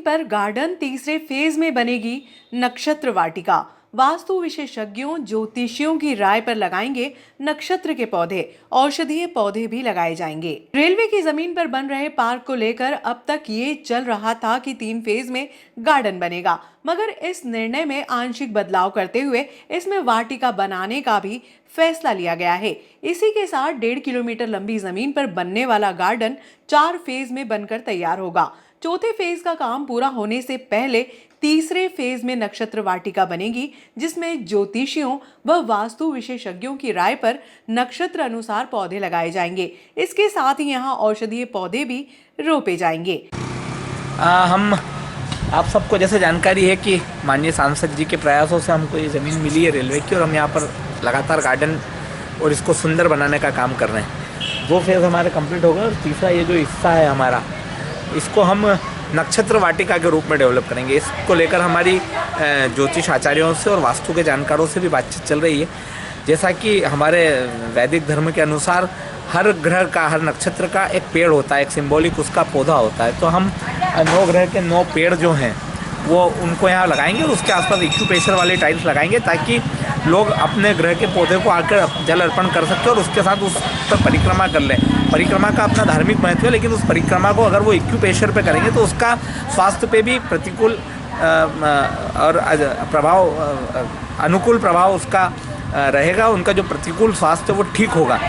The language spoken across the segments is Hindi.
पर गार्डन तीसरे फेज में बनेगी नक्षत्र वाटिका। वास्तु विशेषज्ञों ज्योतिषियों की राय पर लगाएंगे नक्षत्र के पौधे, औषधीय पौधे भी लगाए जाएंगे। रेलवे की जमीन पर बन रहे पार्क को लेकर अब तक ये चल रहा था कि 3 फेज में गार्डन बनेगा, मगर इस निर्णय में आंशिक बदलाव करते हुए इसमें वाटिका बनाने का भी फैसला लिया गया है। इसी के साथ 1.5 किलोमीटर लंबी जमीन पर बनने वाला गार्डन 4 फेज में बनकर तैयार होगा। चौथे फेज का काम पूरा होने से पहले तीसरे फेज में नक्षत्र वाटिका बनेगी, जिसमें ज्योतिषियों व वास्तु विशेषज्ञों की राय पर नक्षत्र अनुसार पौधे लगाए जाएंगे। इसके साथ ही यहाँ औषधीय पौधे भी रोपे जाएंगे। हम आप सबको जैसे जानकारी है कि माननीय सांसद जी के प्रयासों से हमको ये ज़मीन मिली है रेलवे की, और हम यहाँ पर लगातार गार्डन और इसको सुंदर बनाने का काम कर रहे हैं। 2 फेज़ हमारे कंप्लीट हो गए और तीसरा ये जो हिस्सा है हमारा, इसको हम नक्षत्र वाटिका के रूप में डेवलप करेंगे। इसको लेकर हमारी ज्योतिष आचार्यों से और वास्तु के जानकारों से भी बातचीत चल रही है। जैसा कि हमारे वैदिक धर्म के अनुसार हर ग्रह का, हर नक्षत्र का एक पेड़ होता है, एक सिंबॉलिक उसका पौधा होता है। तो हम 9 ग्रह के 9 पेड़ जो हैं वो उनको यहाँ लगाएंगे और उसके आसपास एक्यूप्रेशर वाले टाइल्स लगाएंगे, ताकि लोग अपने ग्रह के पौधे को आकर जल अर्पण कर सकते हैं और उसके साथ उस पर परिक्रमा कर लें। परिक्रमा का अपना धार्मिक महत्व है, लेकिन उस परिक्रमा को अगर वो एक्यूप्रेशर पे करेंगे तो उसका स्वास्थ्य पे भी प्रतिकूल और अनुकूल प्रभाव उसका रहेगा। उनका जो प्रतिकूल स्वास्थ्य वो ठीक होगा।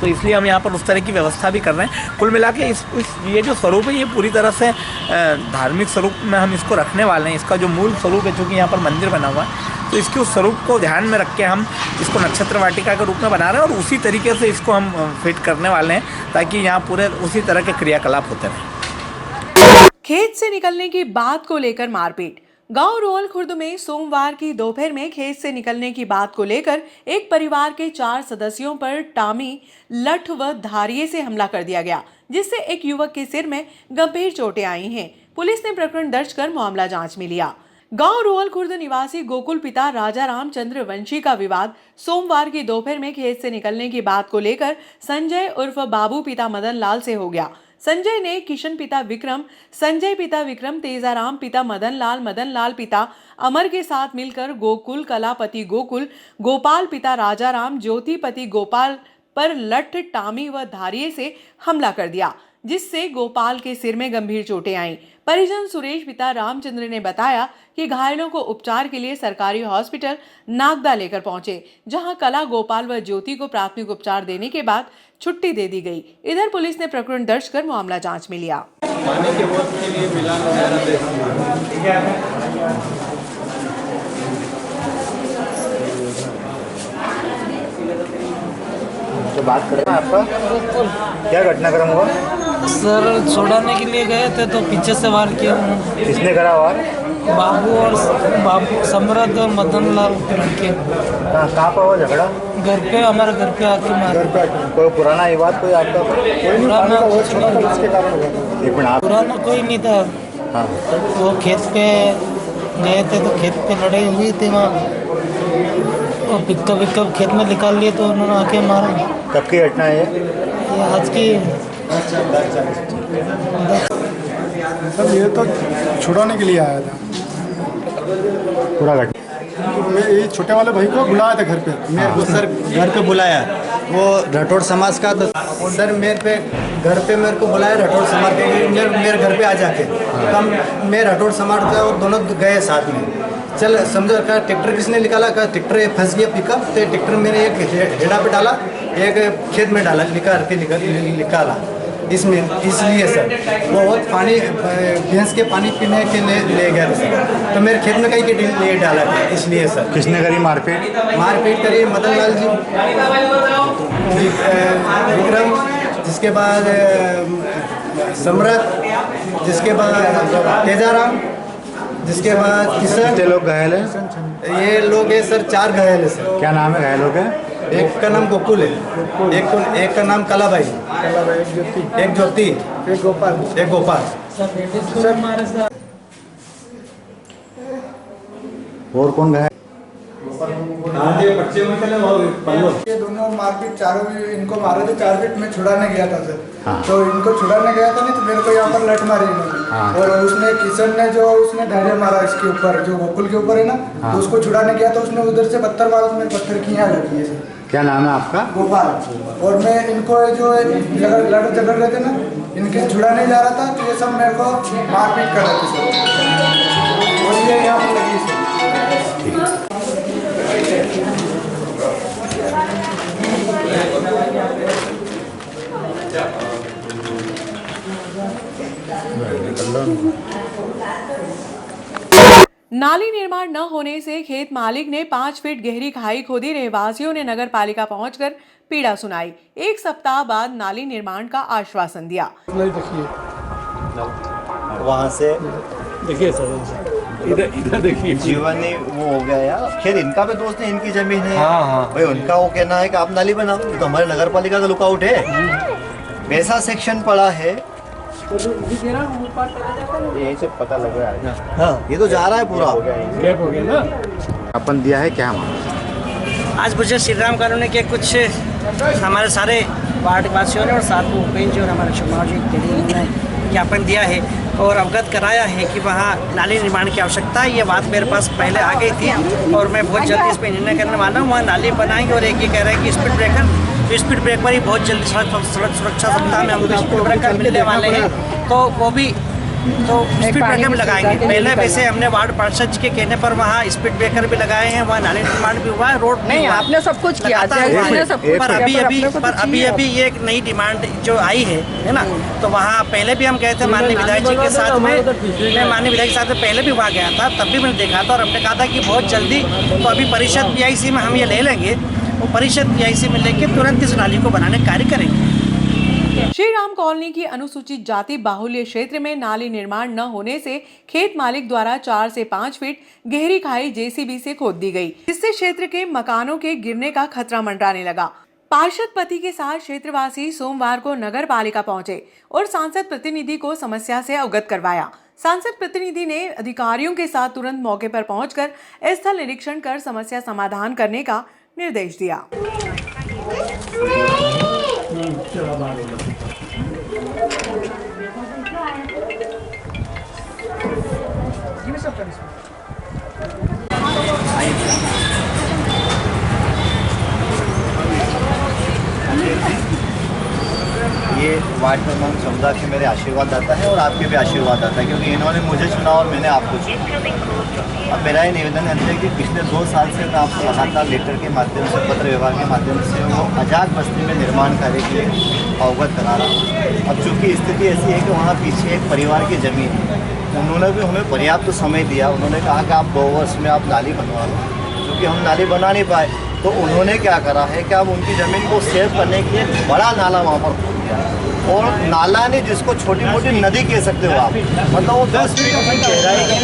तो इसलिए हम यहाँ पर उस तरह की व्यवस्था भी कर रहे हैं। कुल मिला के ये जो स्वरूप है ये पूरी तरह से धार्मिक स्वरूप में हम इसको रखने वाले हैं। इसका जो मूल स्वरूप है, चूँकि यहाँ पर मंदिर बना हुआ है, तो इसके उस स्वरूप को ध्यान में रख के हम इसको नक्षत्र वाटिका के रूप में बना रहे हैं और उसी तरीके से इसको हम फिट करने वाले हैं, ताकि यहाँ पूरे उसी तरह के क्रियाकलाप होते रहें। खेत से निकलने की बात को लेकर मारपीट। गांव रोहल खुर्द में सोमवार की दोपहर में खेत से निकलने की बात को लेकर एक परिवार के 4 सदस्यों पर टामी, लठ व धारिये से हमला कर दिया गया, जिससे एक युवक के सिर में गंभीर चोटें आई हैं। पुलिस ने प्रकरण दर्ज कर मामला जांच में लिया। गांव रोहल खुर्द निवासी गोकुल पिता राजा रामचंद्र वंशी का विवाद सोमवार की दोपहर में खेत से निकलने की बात को लेकर संजय उर्फ बाबू पिता मदन लाल से हो गया। संजय ने किशन पिता विक्रम, संजय पिता विक्रम, तेजाराम पिता मदन लाल पिता अमर के साथ मिलकर गोकुल कलापति गोकुल, गोपाल पिता राजाराम, ज्योति पति गोपाल पर लठ, टामी व धारिये से हमला कर दिया, जिससे गोपाल के सिर में गंभीर चोटें आईं। परिजन सुरेश पिता रामचंद्र ने बताया कि घायलों को उपचार के लिए सरकारी हॉस्पिटल नागदा लेकर पहुंचे, जहां कला, गोपाल व ज्योति को प्राथमिक उपचार देने के बाद छुट्टी दे दी गई। इधर पुलिस ने प्रकरण दर्ज कर मामला जांच में लिया। तो बात करें आपका क्या घटनाक्रम हुआ? सर छुड़ाने के लिए गए थे तो पीछे से वार किया। किसने करा वार? बाबू सम्राट और मदन लाल के लड़के। कहाँ पर हुआ झगड़ा? घर पे, हमारे घर पे आके मार। घर पे कोई पुराना विवाद कोई आपका? पुराना कोई नहीं था। हाँ। वो खेत पे गए थे तो खेत पे लड़ाई हुई थी वहाँ, और पिकअप खेत में निकाल लिए तो उन्होंने आके मारा। कब की घटना है ये आज की? सर ये तो छुड़ाने के लिए आया था। पूरा घटना मैं ये छोटे वाले भाई को बुलाया था घर पे। मेरे सर घर पे बुलाया, वो राठौड़ समाज का, तो सर मेरे पे घर पे मेरे को बुलाया राठौड़ समाज के, मेरे घर पे आ जाके तब मैं राठौड़ समाज का और दोनों गए साथ में। चल समझो का ट्रैक्टर किसने निकाला, का ट्रैक्टर फंस गया पिकअप, तो ट्रैक्टर मैंने एक हेड़ा पे डाला, एक खेत में डाला, निकाला इसमें। इसलिए सर वो बहुत पानी भैंस के पानी पीने के लिए ले गया सर, तो मेरे खेत में कहीं के लिए डाला था, इसलिए सर। किसने करी मारपीट करी? मदन लाल जी, विक्रम, जिसके बाद सम्राट, जिसके बाद तेजाराम, जिसके बाद किशन। कितने लोग घायल हैं? ये लोग है सर 4 घायल है सर। क्या नाम है घायलों का? एक का नाम गोकुल है, एक का नाम कलाबाई, एक ज्योति, एक गोपाल। और कौन घायल? ये दोनों मारपीट, चारों भी इनको मारे थे। 4 फीट में छुड़ाने गया था सर। हाँ। तो इनको छुड़ाने गया था, नहीं तो मेरे को यहाँ पर लठ मारी इन्होंने। और उसने किशन ने जो उसने धैर्य मारा इसके ऊपर, जो गोकुल के ऊपर है ना, तो उसको छुड़ाने गया तो उसने उधर से पत्थर मारा, उसमें पत्थर की यहाँ लगी है। क्या नाम है आपका? गोपाल। और मैं इनको जो लड़ झगड़ रहे थे ना, इनके छुड़ाने जा रहा था, तो ये सब मेरे को मारपीट कर रहे थे सर, और ये यहाँ पर लगी सर। नाली निर्माण न होने से खेत मालिक ने 5 फीट गहरी खाई खोदी। रहवासियों ने नगर पालिका पहुंचकर पीड़ा सुनाई। 1 सप्ताह बाद नाली निर्माण का आश्वासन दिया। वहाँ से देखिए सर, इधर देखिए, जीवन ही वो हो गया यार। खैर इनका भी दोस्त है, इनकी जमीन है। हाँ। भाई उनका वो कहना है कि आप नाली बनाओ, तो हमारे नगर पालिका का लुकआउट है। वैसा सेक्शन पड़ा है, यही से पता लग रहा है। हाँ ये तो जा रहा है पूरा। गैप हो गया ना। अपन दिया है क्या मामला? आज मुझे श्री राम कॉलोनी के कुछ हमारे सारे वार्ड वासियों ने और साथ में उपेंद्र जी और हमारे समाज के लिए ने ज्ञापन दिया है और अवगत कराया है कि वहाँ नाली निर्माण की आवश्यकता है। ये बात मेरे पास पहले आ गई थी और मैं बहुत जल्दी इस पर निर्णय करने वाला हूँ। वहाँ नाली बनाएंगे और एक ये कह रहे हैं कि स्पीड ब्रेकर ही बहुत जल्दी सड़क सुरक्षा सप्ताह में हमको स्पीड ब्रेकर मिलने वाले हैं, तो वो भी स्पीड ब्रेकर भी लगाएंगे। पहले वैसे हमने वार्ड पार्षद जी के कहने पर वहाँ स्पीड ब्रेकर भी लगाए हैं, वहाँ नाली निर्माण भी हुआ है, रोड नहीं आपने सब कुछ किया, पर अभी ये एक नई डिमांड जो आई है ना, तो वहाँ पहले भी हम गए थे माननीय विधायक जी के साथ में। मैं माननीय विधायक के साथ में पहले भी वहाँ गया था, तब भी मैंने देखा था और हमने कहा था कि बहुत जल्दी, तो अभी परिषद PIC में हम ये ले लेंगे, वो परिषद PIC में लेके तुरंत इस नाली को बनाने का कार्य करेंगे। श्री राम कॉलोनी की अनुसूचित जाति बाहुल्य क्षेत्र में नाली निर्माण न होने से खेत मालिक द्वारा 4 से 5 फीट गहरी खाई JCB से खोद दी गई, जिससे क्षेत्र के मकानों के गिरने का खतरा मंडराने लगा। पार्षद पति के साथ क्षेत्रवासी सोमवार को नगर पालिका पहुंचे और सांसद प्रतिनिधि को समस्या से अवगत करवाया। सांसद प्रतिनिधि ने अधिकारियों के साथ तुरंत मौके पर पहुंचकर स्थल निरीक्षण कर समस्या समाधान करने का निर्देश दिया। ये वार्ड क्रमांक 14 के मेरे आशीर्वाद आता है और आपके भी आशीर्वाद आता है, क्योंकि इन्होंने मुझे चुना और मैंने आपको चुना। अब मेरा ये निवेदन है कि पिछले 2 साल से मैं आपको लगातार लेटर के माध्यम से, पत्र व्यवहार के माध्यम से वो आजाद बस्ती में निर्माण कार्य के लिए अवगत करा रहा हूँ। अब चूँकि स्थिति ऐसी है कि वहाँ पीछे एक परिवार की ज़मीन है, उन्होंने भी हमें पर्याप्त समय दिया। उन्होंने कहा कि आप 2 वर्ष में आप नाली बनवा लो, क्योंकि हम नाली बना नहीं पाए, तो उन्होंने क्या करा है कि अब उनकी ज़मीन को सेव करने के लिए बड़ा नाला वहाँ पर खोद दिया। और नाला नहीं, जिसको छोटी मोटी नदी कह सकते हो आप, मतलब वो 10 फीट की गहराई की।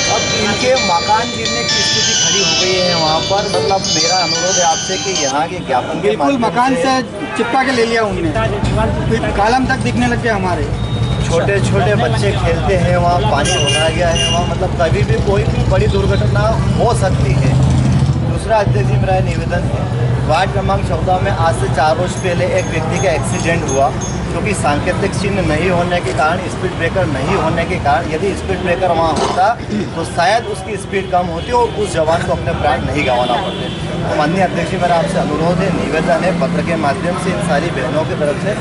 अब इनके मकान गिरने की स्थिति खड़ी हो गई है वहाँ पर। मतलब मेरा अनुरोध है आपसे कि यहाँ के ज्ञापन के बिल्कुल मकान से चिपका के ले लिया उनने, कॉलम तक दिखने लग गया हमारे। छोटे छोटे बच्चे खेलते हैं वहाँ, पानी भरा गया है वहाँ, मतलब कभी भी कोई भी बड़ी दुर्घटना हो सकती है। दूसरा अध्यक्ष जी मेरा निवेदन है, वार्ड क्रमांक 14 में आज से 4 रोज पहले एक व्यक्ति का एक्सीडेंट हुआ, क्योंकि सांकेतिक चिन्ह नहीं होने के कारण, स्पीड ब्रेकर नहीं होने के कारण, यदि स्पीड ब्रेकर वहाँ होता तो शायद उसकी स्पीड कम होती और उस जवान को अपने प्राण नहीं गंवाना पड़ते। तो माननीय अध्यक्ष जी मेरा आपसे अनुरोध है, निवेदन है, पत्र के माध्यम से इन सारी बहनों की तरफ से,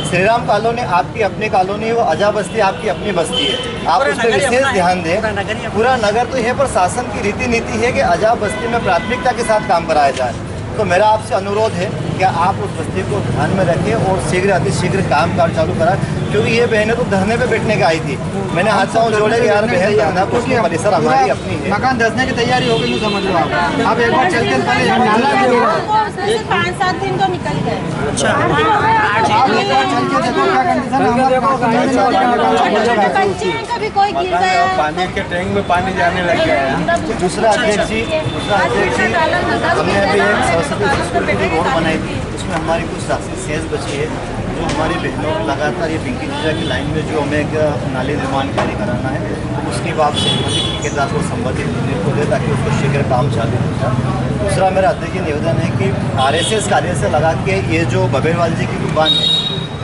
श्री राम कॉलोनी आपकी अपनी कॉलोनी है, वो अजा बस्ती आपकी अपनी बस्ती है, आप उस पर विशेष ध्यान दें। पूरा नगर तो यह पर शासन की रीति नीति है कि अजा बस्ती में प्राथमिकता के साथ काम कराया जाए। तो मेरा आपसे अनुरोध है कि आप उस बस्ती को ध्यान में रखें और शीघ्र अतिशीघ्र काम काज चालू करा, क्योंकि ये बहनें तो धरने पे बैठने का आई थी। मैंने हाथ पाँव जोड़े कि यार बहन धरना, क्योंकि परिसर हमारी अपनी है। मकान धंसने की तैयारी हो गई, समझ लो आप एक बार चल के पहले 5-7 दिन तो निकल गए। कभी कोई गिर गया, पानी के टैंक में पानी जाने लग गया है। दूसरा अध्यक्ष जी हमने अभी एक सरस्वती स्कूल की रोड बनाई थी, उसमें हमारी कुछ राशि शेष बची है, जो हमारी बहनों को लगातार ये पिंकी जीजा की लाइन में जो हमें एक नाली निर्माण कार्य कराना है, उसकी बात सहमति ठेकेदार को संबंधित होने को दे, ताकि उसको शीघ्र काम चालू हो जाए। दूसरा मेरा अध्यक्ष निवेदन है कि RSS कार्य से लगा के ये जो बबेरवाल जी की दुकान है,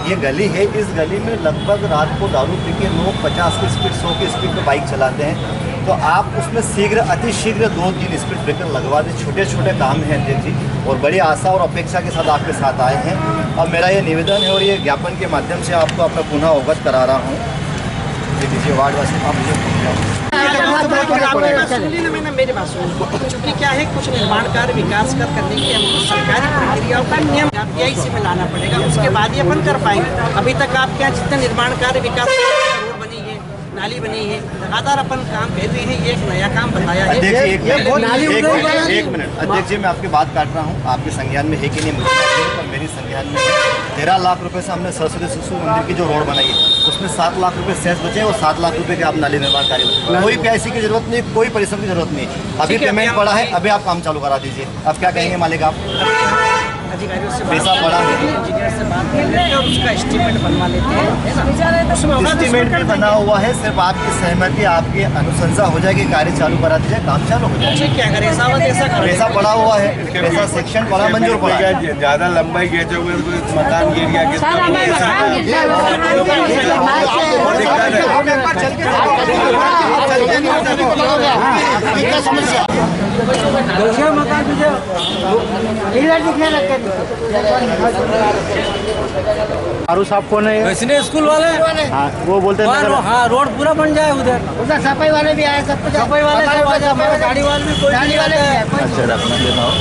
ये गली है, इस गली में लगभग रात को दारू पी के लोग 50 की स्पीड 100 की स्पीड पे बाइक चलाते हैं। तो आप उसमें शीघ्र अति शीघ्र 2-3 स्पीड ब्रेकर लगवा दें। छोटे छोटे काम हैं अध्यक्ष जी, और बड़ी आशा और अपेक्षा के साथ आपके साथ आए हैं। अब मेरा ये निवेदन है और ये ज्ञापन के माध्यम से आपको अपना पुनः अवगत करा रहा हूँ। दीजिए वार्डवासी आप मैंने मेरी बात सुनी, क्योंकि क्या है कुछ निर्माण कार्य विकास कर करने की हमको सरकारी प्रक्रियाओं का नियम RTI में लाना पड़ेगा, उसके बाद ही अपन कर पाएंगे। अभी तक आपके यहाँ जितने निर्माण कार्य विकास रोड बनी है, नाली बनी है, लगातार अपन काम कर रहे हैं। ये एक नया काम बताया है। एक मिनट अध्यक्ष जी, मैं आपकी बात काट रहा हूँ। आपके संज्ञान में है कि नहीं मुझे मालूम नहीं, पर मेरी संज्ञान में है। 13 लाख रुपए से हमने सरस्वती शिशु मंदिर की जो रोड बनाई है उसमें 7 लाख रुपए शेष बचे और 7 लाख रुपए के आप नाली निर्माण कार्य, कोई पैसे की जरूरत नहीं, कोई परिश्रम की जरूरत नहीं। अभी पेमेंट पड़ा है, अभी आप काम चालू करा दीजिए। अब क्या कहेंगे मालिक आप? अधिकारियों से पैसा पड़ा है, इंजीनियर से बात कर लेते हैं और उसका एस्टीमेट बनवा लेते हैं, है ना? उसमें होगा एस्टीमेट भी बना हुआ है। सिर्फ आपकी सहमति, आपकी अनुशंसा हो जाएगी, कार्य चालू करा दीजिए, काम चालू हो जाएगा। ठीक है, अगर ऐसा हो तो ऐसा करो। पैसा पड़ा हुआ है, पैसा सेक्शन पड़ा, मंजूर पड़ा है। ज्यादा लंबाई खींचोगे तो मकान गिर गया आरू साहब कौन है? वैसे स्कूल वाले हाँ, वो बोलते हैं नगर- हाँ रोड पूरा बन जाए उधर सफाई वाले भी आए, सब कुछ सफाई वाले गाड़ी वाले भी कोई गाड़ी वाले अच्छा रखना देना हो।